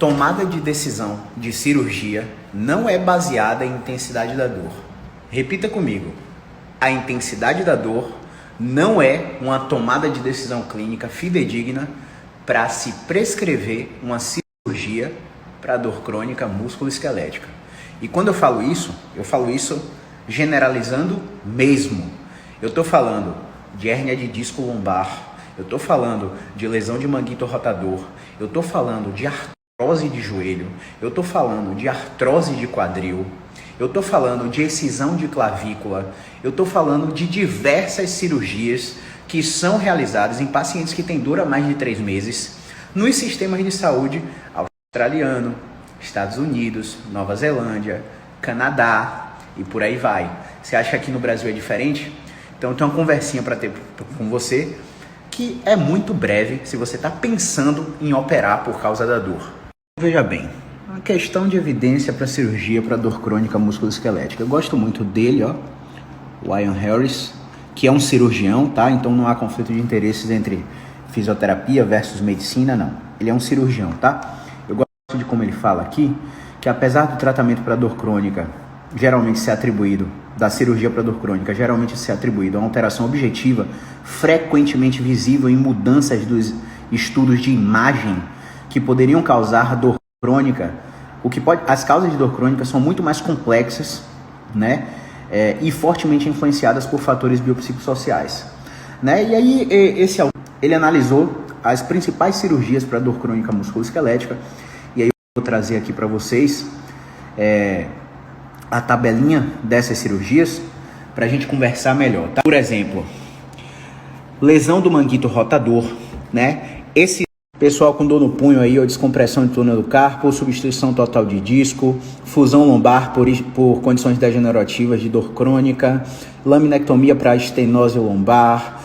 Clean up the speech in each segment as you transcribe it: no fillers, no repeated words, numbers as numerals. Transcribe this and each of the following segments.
Tomada de decisão de cirurgia não é baseada em intensidade da dor. Repita comigo. A intensidade da dor não é uma tomada de decisão clínica fidedigna para se prescrever uma cirurgia para dor crônica músculo-esquelética. E quando eu falo isso generalizando mesmo. Eu estou falando de hérnia de disco lombar, eu estou falando de lesão de manguito rotador, eu estou falando de artrose de joelho, eu estou falando de artrose de quadril, eu estou falando de excisão de clavícula, eu estou falando de diversas cirurgias que são realizadas em pacientes que têm dor há mais de 3 meses nos sistemas de saúde australiano, Estados Unidos, Nova Zelândia, Canadá e por aí vai. Você acha que aqui no Brasil é diferente? Então eu tenho uma conversinha para ter com você que é muito breve se você está pensando em operar por causa da dor. Veja bem, uma questão de evidência para cirurgia para dor crônica musculoesquelética. Eu gosto muito dele, ó, o Ian Harris, que é um cirurgião, tá? Então não há conflito de interesses entre fisioterapia versus medicina, não. Ele é um cirurgião, tá? Eu gosto de como ele fala aqui, que apesar do tratamento para dor crônica geralmente ser atribuído, da cirurgia para dor crônica, geralmente ser atribuído a uma alteração objetiva frequentemente visível em mudanças dos estudos de imagem que poderiam causar dor crônica, as causas de dor crônica são muito mais complexas, né? E fortemente influenciadas por fatores biopsicossociais, né? E aí esse autor, ele analisou as principais cirurgias para dor crônica musculoesquelética, e aí eu vou trazer aqui para vocês a tabelinha dessas cirurgias para a gente conversar melhor, tá? Por exemplo, lesão do manguito rotador, né? Esse pessoal com dor no punho aí, ou descompressão de túnel do carpo, substituição total de disco, fusão lombar por condições degenerativas de dor crônica, laminectomia para estenose lombar,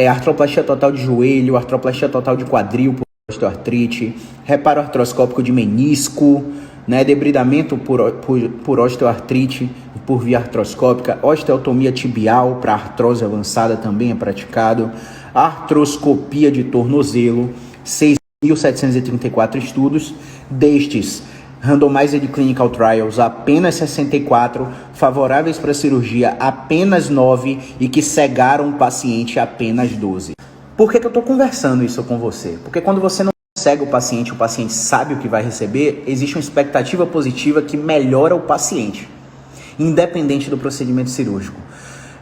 artroplastia total de joelho, artroplastia total de quadril por osteoartrite, reparo artroscópico de menisco, né, debridamento por osteoartrite por via artroscópica, osteotomia tibial para artrose avançada também é praticado, artroscopia de tornozelo, 6.734 estudos, destes randomized clinical trials apenas 64, favoráveis para cirurgia apenas 9 e que cegaram o paciente apenas 12. Por que eu estou conversando isso com você? Porque quando você não cega o paciente sabe o que vai receber, existe uma expectativa positiva que melhora o paciente, independente do procedimento cirúrgico.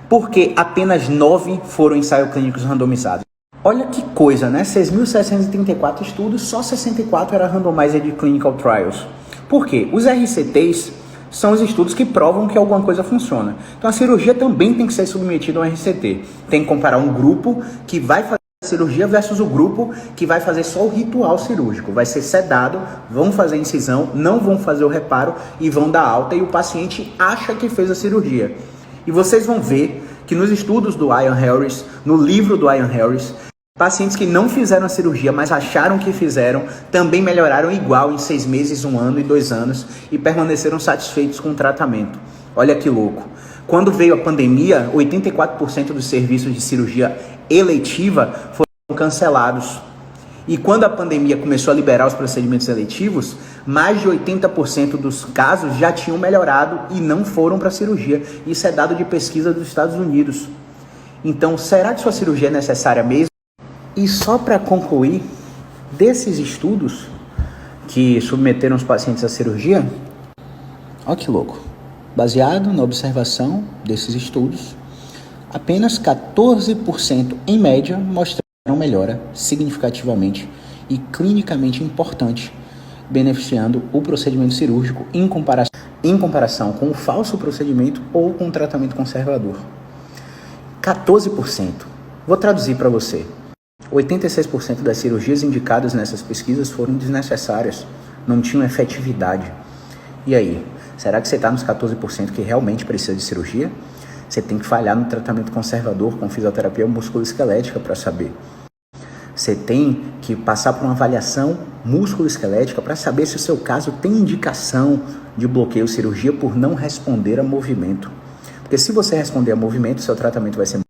Porque apenas 9 foram ensaios clínicos randomizados. Olha que coisa, né? 6.734 estudos, só 64 era randomized clinical trials. Por quê? Os RCTs são os estudos que provam que alguma coisa funciona. Então a cirurgia também tem que ser submetida a um RCT. Tem que comparar um grupo que vai fazer a cirurgia versus o grupo que vai fazer só o ritual cirúrgico. Vai ser sedado, vão fazer a incisão, não vão fazer o reparo e vão dar alta e o paciente acha que fez a cirurgia. E vocês vão ver que nos estudos do Ian Harris, no livro do Ian Harris, pacientes que não fizeram a cirurgia, mas acharam que fizeram, também melhoraram igual em 6 meses, 1 ano e 2 anos e permaneceram satisfeitos com o tratamento. Olha que louco. Quando veio a pandemia, 84% dos serviços de cirurgia eletiva foram cancelados. E quando a pandemia começou a liberar os procedimentos eletivos, mais de 80% dos casos já tinham melhorado e não foram para a cirurgia. Isso é dado de pesquisa dos Estados Unidos. Então, será que sua cirurgia é necessária mesmo? E só para concluir, desses estudos que submeteram os pacientes à cirurgia, olha que louco, baseado na observação desses estudos, apenas 14% em média mostraram melhora significativamente e clinicamente importante, beneficiando o procedimento cirúrgico em comparação com o falso procedimento ou com o tratamento conservador. 14%. Vou traduzir para você. 86% das cirurgias indicadas nessas pesquisas foram desnecessárias, não tinham efetividade. E aí, será que você está nos 14% que realmente precisa de cirurgia? Você tem que falhar no tratamento conservador com fisioterapia musculoesquelética para saber. Você tem que passar por uma avaliação musculoesquelética para saber se o seu caso tem indicação de bloqueio cirurgia por não responder a movimento. Porque se você responder a movimento, seu tratamento vai ser